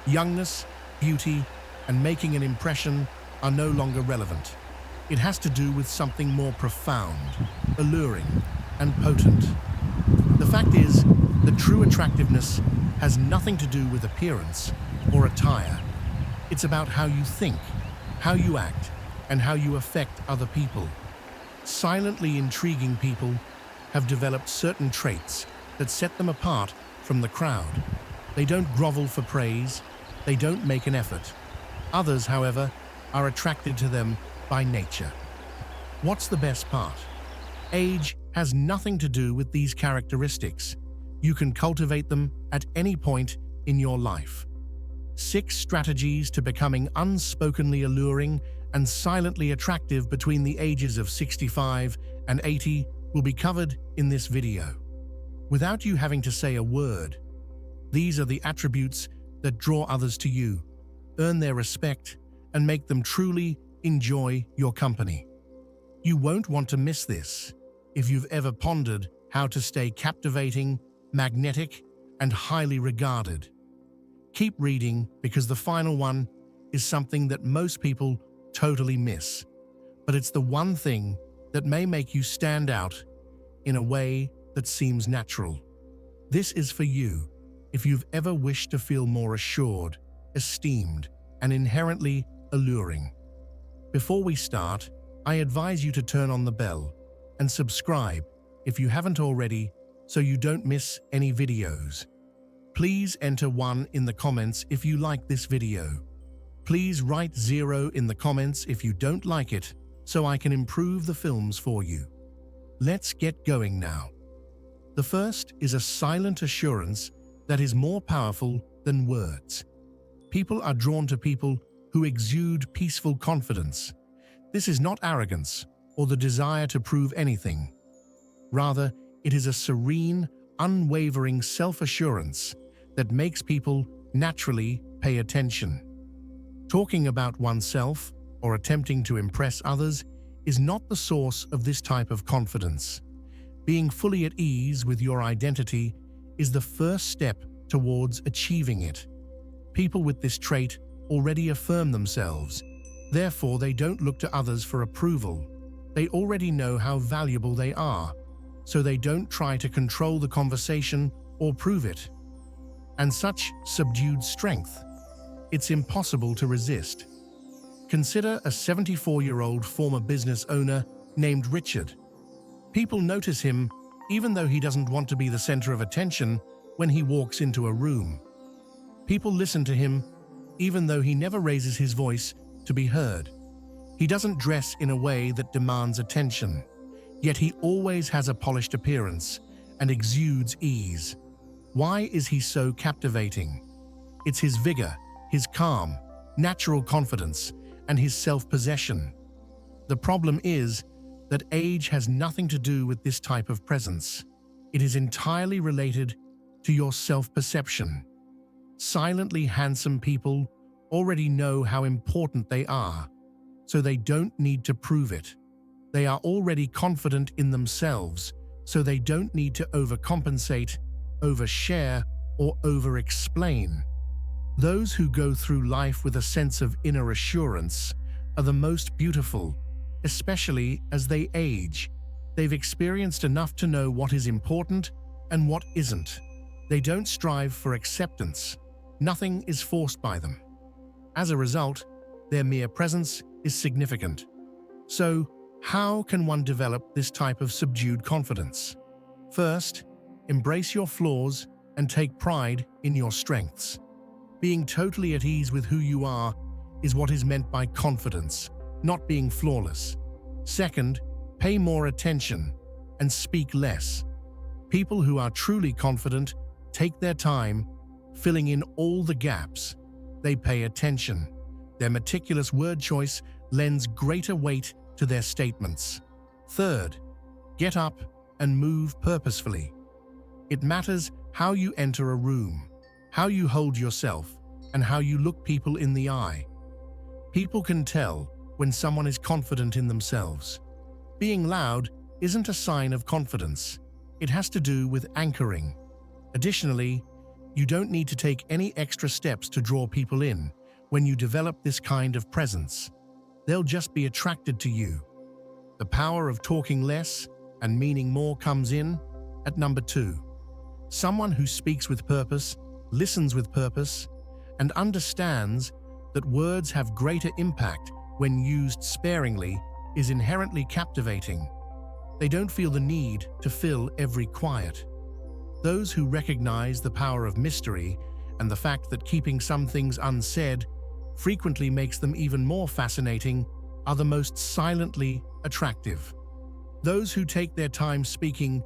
Youngness, beauty, and making an impression are no longer relevant. It has to do with something more profound, alluring, and potent. The fact is that true attractiveness has nothing to do with appearance or attire. It's about how you think, how you act, and how you affect other people. Silently intriguing people have developed certain traits that set them apart from the crowd. They don't grovel for praise, they don't make an effort. Others, however, are attracted to them by nature. What's the best part? Age has nothing to do with these characteristics. You can cultivate them at any point in your life. 6 strategies to becoming unspokenly alluring and silently attractive between the ages of 65 and 80 will be covered in this video. Without you having to say a word, these are the attributes that draw others to you, earn their respect, and make them truly enjoy your company. You won't want to miss this if you've ever pondered how to stay captivating, magnetic, and highly regarded. Keep reading because the final one is something that most people totally miss, but it's the one thing that may make you stand out in a way that seems natural. This is for you if you've ever wished to feel more assured, esteemed, and inherently alluring. Before we start, I advise you to turn on the bell and subscribe if you haven't already so you don't miss any videos. Please enter 1 in the comments if you like this video. Please write 0 in the comments if you don't like it so I can improve the films for you. Let's get going now. The first is a silent assurance that is more powerful than words. People are drawn to people who exude peaceful confidence. This is not arrogance or the desire to prove anything. Rather, it is a serene, unwavering self-assurance that makes people naturally pay attention. Talking about oneself or attempting to impress others is not the source of this type of confidence. Being fully at ease with your identity is the first step towards achieving it. People with this trait already affirm themselves. Therefore, they don't look to others for approval. They already know how valuable they are, so they don't try to control the conversation or prove it. And such subdued strength, it's impossible to resist. Consider a 74-year-old former business owner named Richard. People notice him even though he doesn't want to be the center of attention when he walks into a room. People listen to him even though he never raises his voice to be heard. He doesn't dress in a way that demands attention, yet he always has a polished appearance and exudes ease. Why is he so captivating? It's his vigor, his calm, natural confidence, and his self-possession. The problem is that age has nothing to do with this type of presence. It is entirely related to your self-perception. Silently handsome people already know how important they are, so they don't need to prove it. They are already confident in themselves, so they don't need to overcompensate, overshare, or over-explain. Those who go through life with a sense of inner assurance are the most beautiful, especially as they age. They've experienced enough to know what is important and what isn't. They don't strive for acceptance. Nothing is forced by them. As a result, their mere presence is significant. So, how can one develop this type of subdued confidence? First, embrace your flaws and take pride in your strengths. Being totally at ease with who you are is what is meant by confidence, not being flawless. Second, pay more attention and speak less. People who are truly confident take their time, filling in all the gaps. They pay attention. Their meticulous word choice lends greater weight to their statements. Third, get up and move purposefully. It matters how you enter a room, how you hold yourself, and how you look people in the eye. People can tell when someone is confident in themselves. Being loud isn't a sign of confidence. It has to do with anchoring. Additionally, You don't need to take any extra steps to draw people in. When you develop this kind of presence, they'll just be attracted to you. The power of talking less and meaning more comes in at number 2. Someone who speaks with purpose, listens with purpose, and understands that words have greater impact when used sparingly is inherently captivating. They don't feel the need to fill every quiet. Those who recognize the power of mystery and the fact that keeping some things unsaid frequently makes them even more fascinating are the most silently attractive. Those who take their time speaking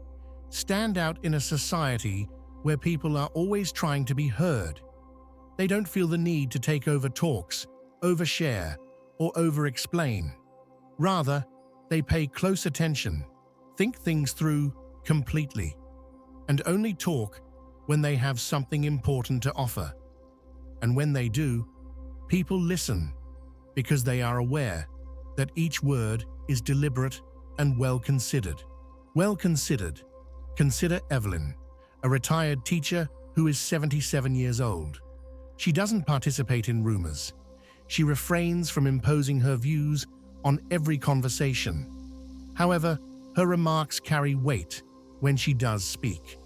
stand out in a society where people are always trying to be heard. They don't feel the need to take over talks, overshare, or over-explain. Rather, they pay close attention, think things through completely, and only talk when they have something important to offer. And when they do, people listen because they are aware that each word is deliberate and well-considered. Well-considered. Consider Evelyn, a retired teacher who is 77 years old. She doesn't participate in rumors. She refrains from imposing her views on every conversation. However, her remarks carry weight when she does speak.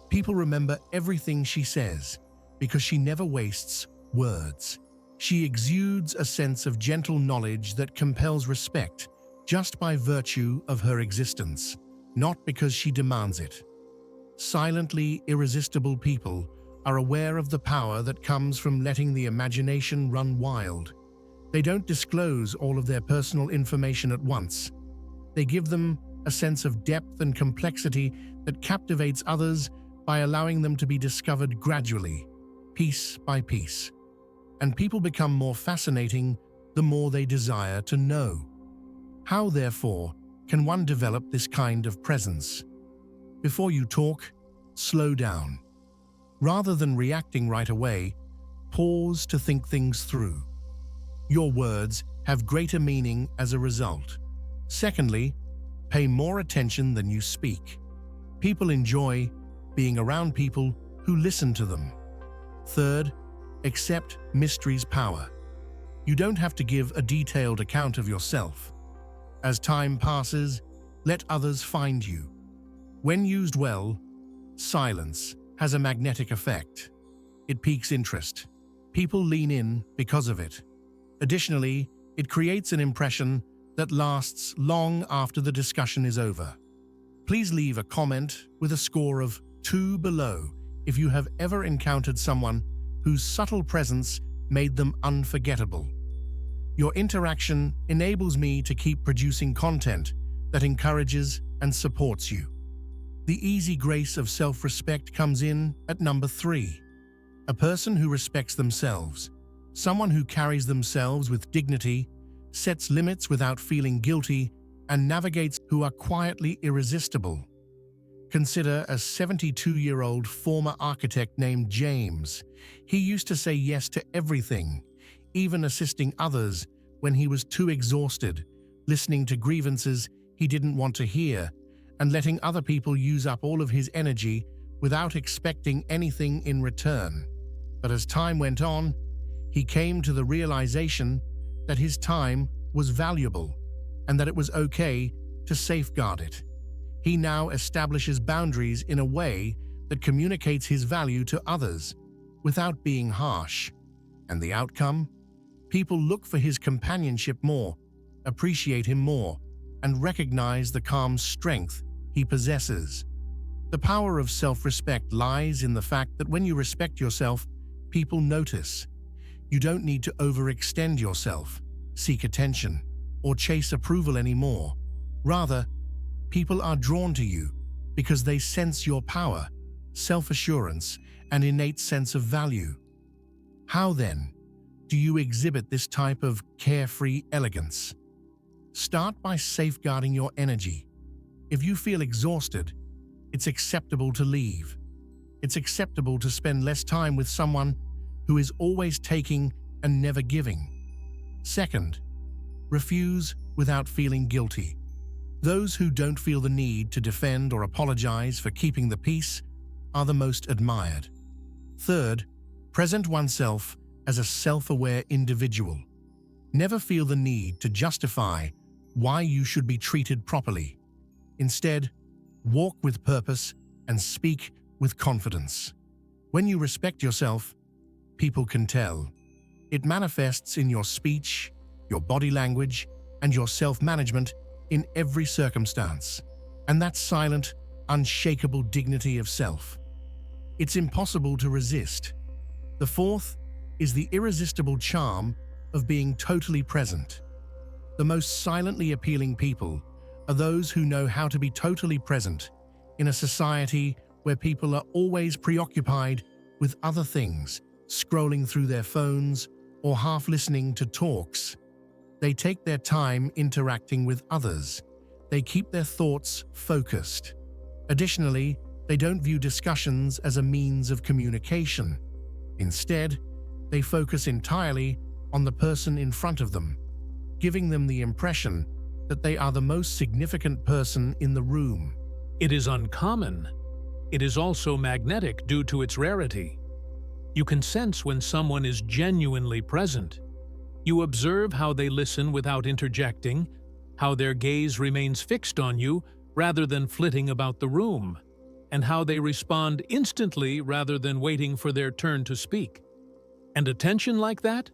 People remember everything she says because she never wastes words. She exudes a sense of gentle knowledge that compels respect just by virtue of her existence, not because she demands it. Silently irresistible people are aware of the power that comes from letting the imagination run wild. They don't disclose all of their personal information at once. They give them a sense of depth and complexity that captivates others by allowing them to be discovered gradually, piece by piece. And people become more fascinating the more they desire to know. How, therefore, can one develop this kind of presence? Before you talk, slow down. Rather than reacting right away, pause to think things through. Your words have greater meaning as a result. Secondly, pay more attention than you speak. People enjoy being around people who listen to them. Third, accept mystery's power. You don't have to give a detailed account of yourself. As time passes, let others find you. When used well, silence has a magnetic effect. It piques interest. People lean in because of it. Additionally, it creates an impression that lasts long after the discussion is over. Please leave a comment with a score of 2 below if you have ever encountered someone whose subtle presence made them unforgettable. Your interaction enables me to keep producing content that encourages and supports you. The easy grace of self-respect comes in at number 3. A person who respects themselves. Someone who carries themselves with dignity, sets limits without feeling guilty, and navigates who are quietly irresistible. Consider a 72-year-old former architect named James. He used to say yes to everything, even assisting others when he was too exhausted, listening to grievances he didn't want to hear, and letting other people use up all of his energy without expecting anything in return. But as time went on, he came to the realization that his time was valuable and that it was okay to safeguard it. He now establishes boundaries in a way that communicates his value to others without being harsh. And the outcome? People look for his companionship more, appreciate him more, and recognize the calm strength he possesses. The power of self-respect lies in the fact that when you respect yourself, people notice. You don't need to overextend yourself, seek attention, or chase approval anymore. Rather, people are drawn to you because they sense your power, self-assurance, and innate sense of value. How then do you exhibit this type of carefree elegance? Start by safeguarding your energy. If you feel exhausted, it's acceptable to leave. It's acceptable to spend less time with someone who is always taking and never giving. Second, refuse without feeling guilty. Those who don't feel the need to defend or apologize for keeping the peace are the most admired. Third, present oneself as a self-aware individual. Never feel the need to justify why you should be treated properly. Instead, walk with purpose and speak with confidence. When you respect yourself, people can tell. It manifests in your speech, your body language, and your self-management in every circumstance. And that silent, unshakable dignity of self. It's impossible to resist. The fourth is the irresistible charm of being totally present. The most silently appealing people are those who know how to be totally present in a society where people are always preoccupied with other things, scrolling through their phones or half listening to talks. They take their time interacting with others. They keep their thoughts focused. Additionally, they don't view discussions as a means of communication. Instead, they focus entirely on the person in front of them, giving them the impression that they are the most significant person in the room. It is uncommon. It is also magnetic due to its rarity. You can sense when someone is genuinely present. You observe how they listen without interjecting, how their gaze remains fixed on you rather than flitting about the room, and how they respond instantly rather than waiting for their turn to speak. And attention like that?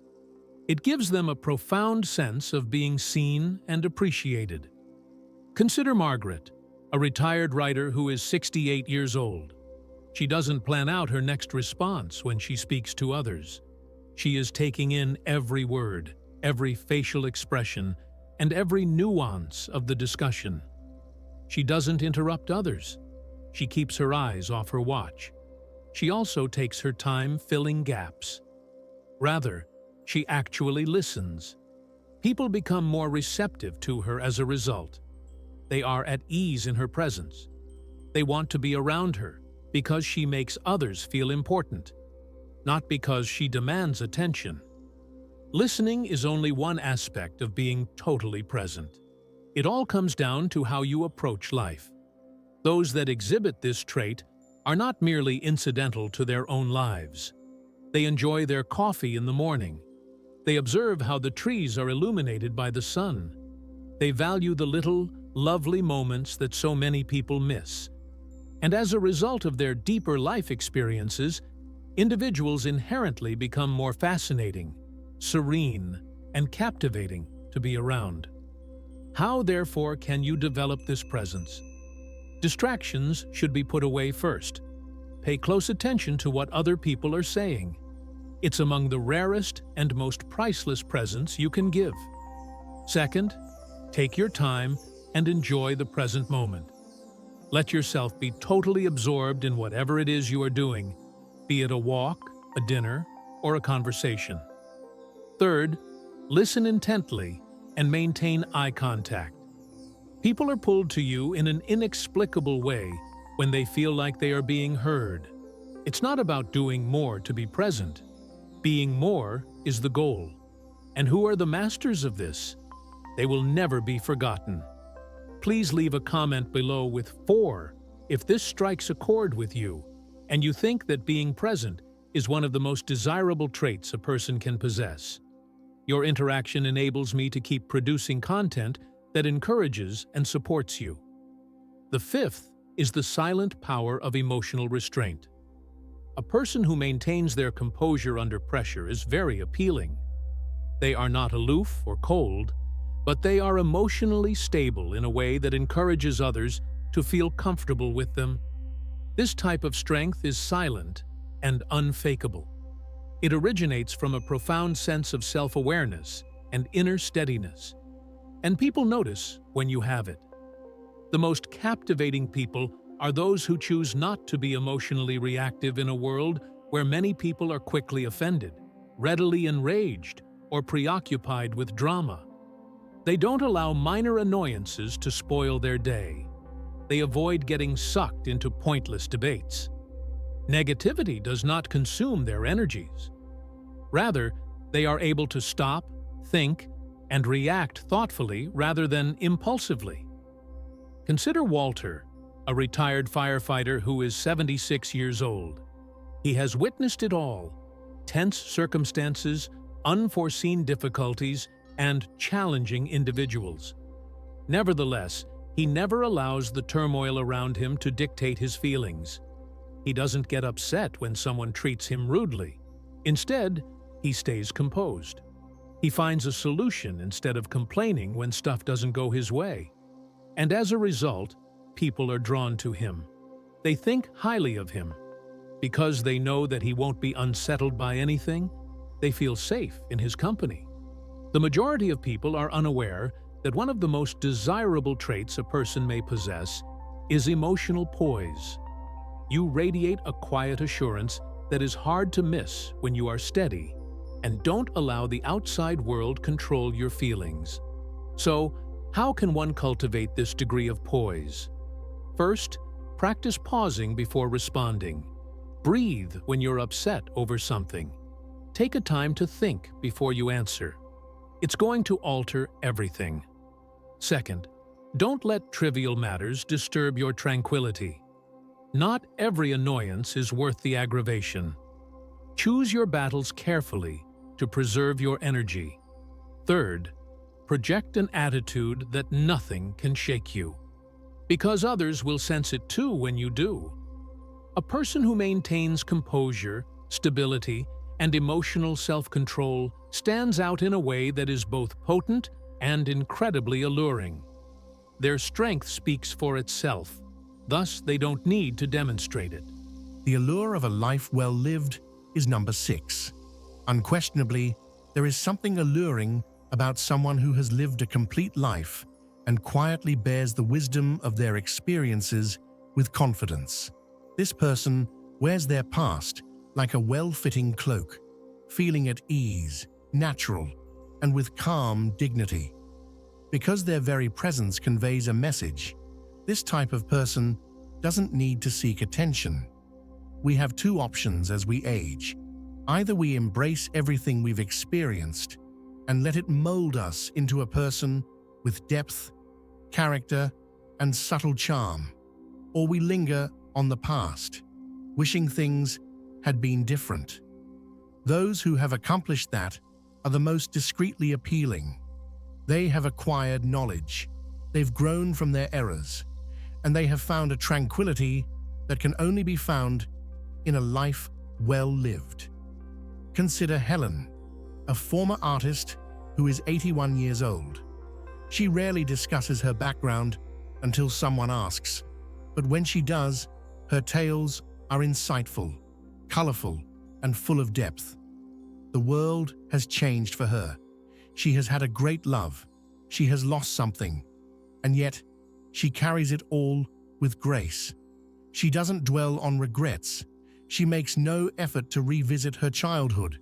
It gives them a profound sense of being seen and appreciated. Consider Margaret, a retired writer who is 68 years old. She doesn't plan out her next response when she speaks to others. She is taking in every word, every facial expression, and every nuance of the discussion. She doesn't interrupt others. She keeps her eyes off her watch. She also takes her time filling gaps. Rather, she actually listens. People become more receptive to her as a result. They are at ease in her presence. They want to be around her because she makes others feel important, not because she demands attention. Listening is only one aspect of being totally present. It all comes down to how you approach life. Those that exhibit this trait are not merely incidental to their own lives. They enjoy their coffee in the morning. They observe how the trees are illuminated by the sun. They value the little, lovely moments that so many people miss. And as a result of their deeper life experiences, individuals inherently become more fascinating, serene, and captivating to be around. How, therefore, can you develop this presence? Distractions should be put away first. Pay close attention to what other people are saying. It's among the rarest and most priceless presents you can give. Second, take your time and enjoy the present moment. Let yourself be totally absorbed in whatever it is you are doing, be it a walk, a dinner, or a conversation. Third, listen intently and maintain eye contact. People are pulled to you in an inexplicable way when they feel like they are being heard. It's not about doing more to be present. Being more is the goal. And who are the masters of this? They will never be forgotten. Please leave a comment below with 4 if this strikes a chord with you and you think that being present is one of the most desirable traits a person can possess. Your interaction enables me to keep producing content that encourages and supports you. The 5th is the silent power of emotional restraint. A person who maintains their composure under pressure is very appealing. They are not aloof or cold, but they are emotionally stable in a way that encourages others to feel comfortable with them. This type of strength is silent and unfakeable. It originates from a profound sense of self-awareness and inner steadiness, and people notice when you have it. The most captivating people are those who choose not to be emotionally reactive in a world where many people are quickly offended, readily enraged, or preoccupied with drama. They don't allow minor annoyances to spoil their day. They avoid getting sucked into pointless debates. Negativity does not consume their energies. Rather, they are able to stop, think, and react thoughtfully rather than impulsively. Consider Walter, a retired firefighter who is 76 years old. He has witnessed it all: tense circumstances, unforeseen difficulties, and challenging individuals. Nevertheless, he never allows the turmoil around him to dictate his feelings. He doesn't get upset when someone treats him rudely. Instead, he stays composed. He finds a solution instead of complaining when stuff doesn't go his way. And as a result, people are drawn to him. They think highly of him. Because they know that he won't be unsettled by anything, they feel safe in his company. The majority of people are unaware that one of the most desirable traits a person may possess is emotional poise. You radiate a quiet assurance that is hard to miss when you are steady, and don't allow the outside world control your feelings. So, how can one cultivate this degree of poise? First, practice pausing before responding. Breathe when you're upset over something. Take a time to think before you answer. It's going to alter everything. Second, don't let trivial matters disturb your tranquility. Not every annoyance is worth the aggravation. Choose your battles carefully to preserve your energy. Third, project an attitude that nothing can shake you, because others will sense it too when you do. A person who maintains composure, stability, and emotional self-control stands out in a way that is both potent and incredibly alluring. Their strength speaks for itself, thus they don't need to demonstrate it. The allure of a life well lived is number 6. Unquestionably, there is something alluring about someone who has lived a complete life and quietly bears the wisdom of their experiences with confidence. This person wears their past like a well-fitting cloak, feeling at ease, natural, and with calm dignity. Because their very presence conveys a message, this type of person doesn't need to seek attention. We have two options as we age. Either we embrace everything we've experienced and let it mold us into a person with depth, character, and subtle charm, or we linger on the past, wishing things had been different. Those who have accomplished that are the most discreetly appealing. They have acquired knowledge, they've grown from their errors, and they have found a tranquility that can only be found in a life well lived. Consider Helen, a former artist who is 81 years old. She rarely discusses her background until someone asks, but when she does, her tales are insightful, colorful, and full of depth. The world has changed for her. She has had a great love. She has lost something, and yet she carries it all with grace. She doesn't dwell on regrets. She makes no effort to revisit her childhood,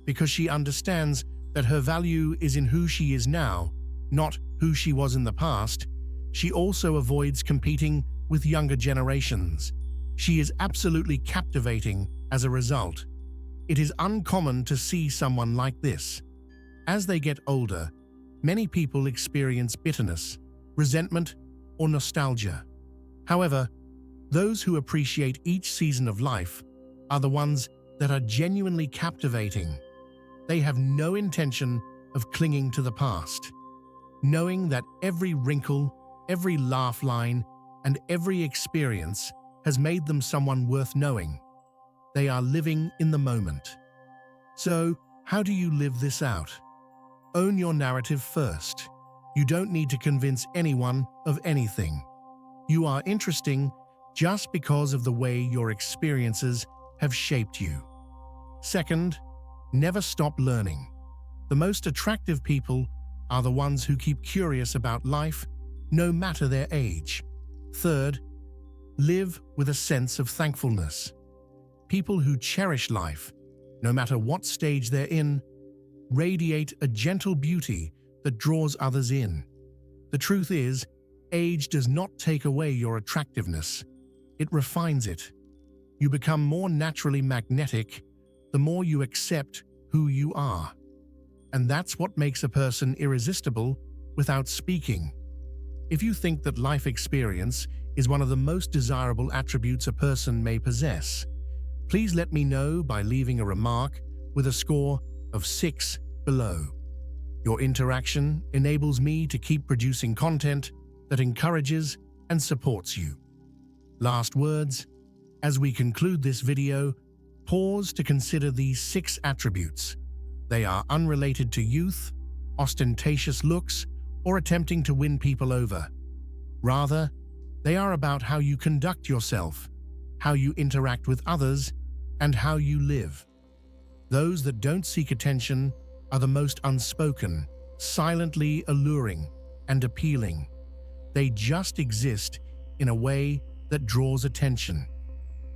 because she understands that her value is in who she is now, not who she was in the past. She also avoids competing with younger generations. She is absolutely captivating as a result. It is uncommon to see someone like this. As they get older, many people experience bitterness, resentment, or nostalgia. However, those who appreciate each season of life are the ones that are genuinely captivating. They have no intention of clinging to the past, knowing that every wrinkle, every laugh line, and every experience has made them someone worth knowing. They are living in the moment. So, how do you live this out? Own your narrative first. You don't need to convince anyone of anything. You are interesting just because of the way your experiences have shaped you. Second, never stop learning. The most attractive people are the ones who keep curious about life, no matter their age. Third, live with a sense of thankfulness. People who cherish life, no matter what stage they're in, radiate a gentle beauty that draws others in. The truth is, age does not take away your attractiveness. It refines it. You become more naturally magnetic the more you accept who you are. And that's what makes a person irresistible without speaking. If you think that life experience is one of the most desirable attributes a person may possess, Please let me know by leaving a remark with a score of 6 below. Your interaction enables me to keep producing content that encourages and supports you. Last words. As we conclude this video, pause to consider these 6 attributes. They are unrelated to youth, ostentatious looks, or attempting to win people over. Rather, they are about how you conduct yourself, how you interact with others, and how you live. Those that don't seek attention are the most unspoken, silently alluring, and appealing. They just exist in a way that draws attention.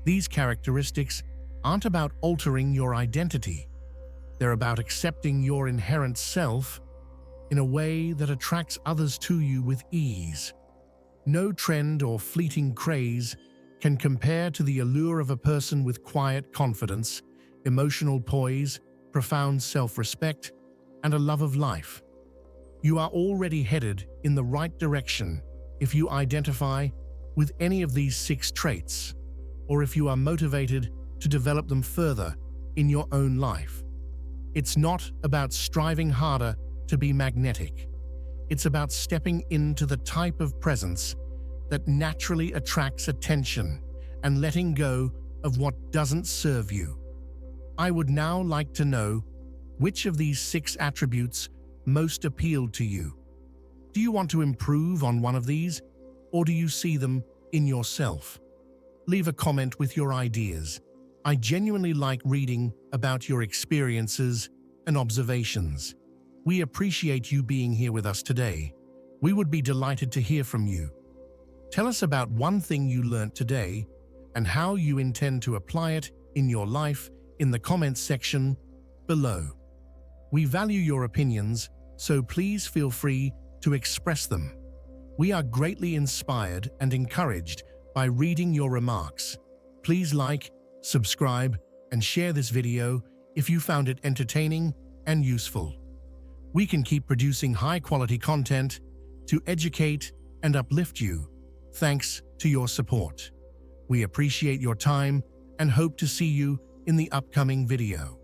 These characteristics aren't about altering your identity. They're about accepting your inherent self in a way that attracts others to you with ease. No trend or fleeting craze can compare to the allure of a person with quiet confidence, emotional poise, profound self-respect, and a love of life. You are already headed in the right direction if you identify with any of these 6 traits, or if you are motivated to develop them further in your own life. It's not about striving harder to be magnetic. It's about stepping into the type of presence that naturally attracts attention and letting go of what doesn't serve you. I would now like to know which of these 6 attributes most appealed to you. Do you want to improve on one of these, or do you see them in yourself? Leave a comment with your ideas. I genuinely like reading about your experiences and observations. We appreciate you being here with us today. We would be delighted to hear from you. Tell us about one thing you learned today and how you intend to apply it in your life in the comments section below. We value your opinions, so please feel free to express them. We are greatly inspired and encouraged by reading your remarks. Please like, subscribe, and share this video if you found it entertaining and useful. We can keep producing high-quality content to educate and uplift you, thanks to your support. We appreciate your time and hope to see you in the upcoming video.